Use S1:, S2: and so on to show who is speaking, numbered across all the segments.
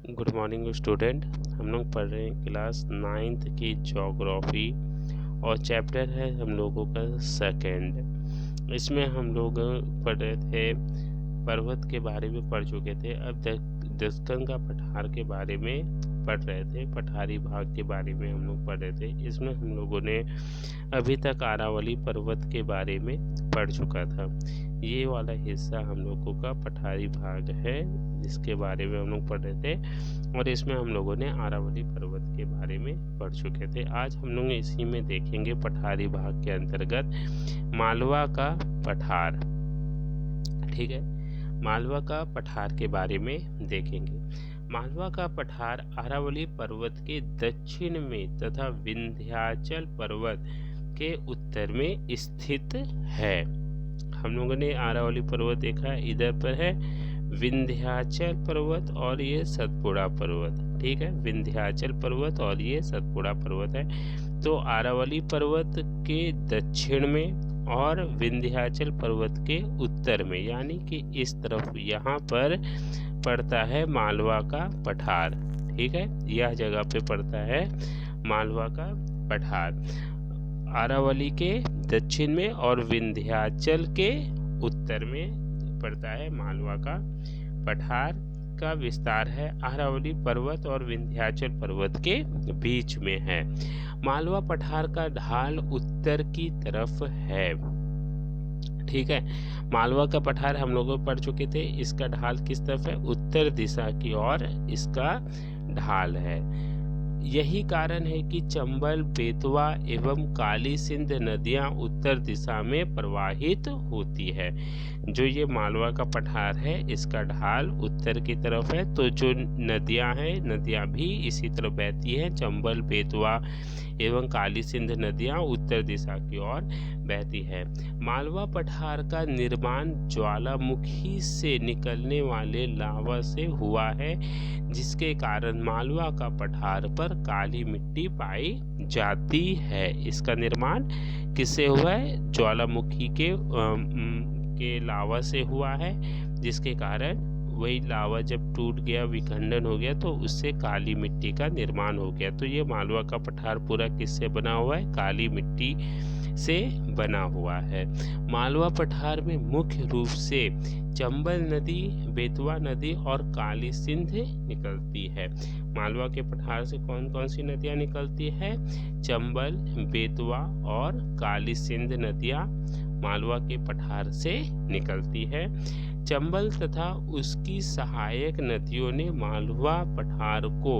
S1: Good morning student. हम लोग पढ़ रहे हैं क्लास 9th की ज्योग्राफी और चैप्टर है हम लोगों का सेकंड। इसमें हम लोग पढ़ रहे थे, पर्वत के बारे में पढ़ चुके थे। अब दक्कन का पठार के बारे में पढ़ रहे थे, पठारी भाग के बारे में हम लोग पढ़ रहे थे। इसमें हम लोगों ने अभी तक आरावली पर्वत के बारे में पढ़ चुका था। ये वाला हिस्सा हम लोगों का पठारी भाग है जिसके बारे में हम लोग पढ़ रहे थे, और इसमें हम लोगों ने आरावली पर्वत के बारे में पढ़ चुके थे। आज हम लोग इसी में देखेंगे पठारी भाग के अंतर्गत मालवा का पठार। ठीक है, मालवा का पठार के बारे में देखेंगे। मालवा का पठार अरावली पर्वत के दक्षिण में तथा विंध्याचल पर्वत के उत्तर में स्थित है। हम लोगों ने अरावली पर्वत देखा, इधर पर है विंध्याचल पर्वत और ये सतपुड़ा पर्वत। ठीक है, विंध्याचल पर्वत और ये सतपुड़ा पर्वत है। तो अरावली पर्वत के दक्षिण में और विंध्याचल पर्वत के उत्तर में, यानी कि इस तरफ यहाँ पर पड़ता है मालवा का पठार। ठीक है, यह जगह पे पड़ता है मालवा का पठार। अरावली के दक्षिण में और विंध्याचल के उत्तर में पड़ता है मालवा का पठार। का विस्तार है अरावली पर्वत और विंध्याचल पर्वत के बीच में है। मालवा पठार का ढाल उत्तर की तरफ है। ठीक है, मालवा का पठार हम लोग पढ़ चुके थे। इसका ढाल किस तरफ है? उत्तर दिशा की ओर इसका ढाल है। यही कारण है कि चंबल, बेतवा एवं काली सिंध नदियां उत्तर दिशा में प्रवाहित होती है। जो ये मालवा का पठार है इसका ढाल उत्तर की तरफ है, तो जो नदियां हैं नदियां भी इसी तरफ बहती हैं। चंबल, बेतवा एवं काली सिंध नदियां उत्तर दिशा की ओर बहती है। मालवा पठार का निर्माण ज्वालामुखी से निकलने वाले लावा से हुआ है, जिसके कारण मालवा का पठार पर काली मिट्टी पाई जाती है। इसका निर्माण किससे हुआ है? ज्वालामुखी के लावा से हुआ है, जिसके कारण वही लावा जब टूट गया, विखंडन हो गया, तो उससे काली मिट्टी का निर्माण हो गया। तो ये मालवा का पठार पूरा किससे बना हुआ है? काली मिट्टी से बना हुआ है। मालवा पठार में मुख्य रूप से चंबल नदी, बेतवा नदी और काली सिंध निकलती है। मालवा के पठार से कौन कौन सी नदियाँ निकलती है? चंबल, बेतवा और काली सिंध नदियाँ मालवा के पठार से निकलती है। चंबल तथा उसकी सहायक नदियों ने मालवा पठार को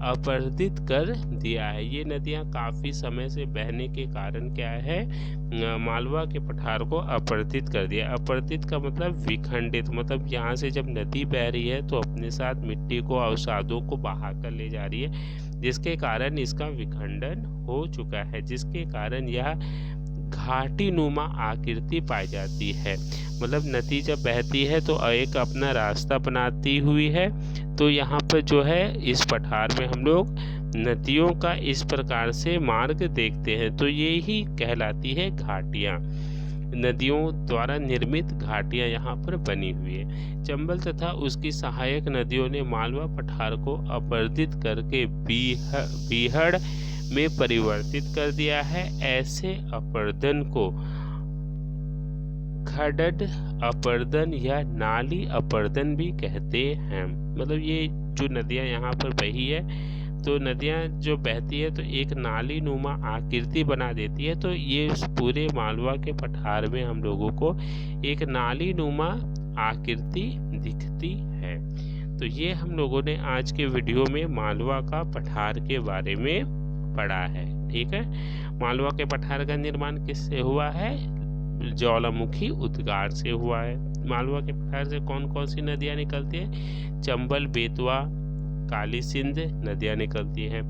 S1: अपरदित कर दिया है। ये नदियां काफ़ी समय से बहने के कारण क्या है? मालवा के पठार को अपरदित कर दिया। अपरदित का मतलब विखंडित, मतलब यहाँ से जब नदी बह रही है तो अपने साथ मिट्टी को, अवसादों को बहा कर ले जा रही है, जिसके कारण इसका विखंडन हो चुका है, जिसके कारण यह घाटी नुमा आकृति पाई जाती है। मतलब नदी जब बहती है तो एक अपना रास्ता बनाती हुई है। तो यहाँ पर जो है इस पठार में हम लोग नदियों का इस प्रकार से मार्ग देखते हैं, तो ये ही कहलाती है घाटियाँ। नदियों द्वारा निर्मित घाटियाँ यहाँ पर बनी हुई है। चंबल तथा उसकी सहायक नदियों ने मालवा पठार को अपरदित करके बीहड़ में परिवर्तित कर दिया है। ऐसे अपर्दन को खडड अपर्दन या नाली अपर्दन भी कहते हैं। मतलब ये जो नदियाँ यहाँ पर बही है, तो नदियाँ जो बहती है तो एक नाली नुमा आकृति बना देती है। तो ये पूरे मालवा के पठार में हम लोगों को एक नाली नुमा आकृति दिखती है। तो ये हम लोगों ने आज के वीडियो में मालवा का पठार के बारे में पढ़ा है। ठीक है, मालवा के पठार का निर्माण किससे हुआ है? ज्वालामुखी उद्गार से हुआ है। मालवा के पठार से कौन कौन सी नदियाँ निकलती हैं? चंबल, बेतवा, काली सिंध नदियाँ निकलती हैं।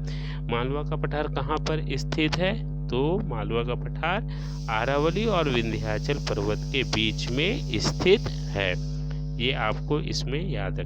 S1: मालवा का पठार कहाँ पर स्थित है? तो मालवा का पठार अरावली और विंध्याचल पर्वत के बीच में स्थित है। ये आपको इसमें याद रखना।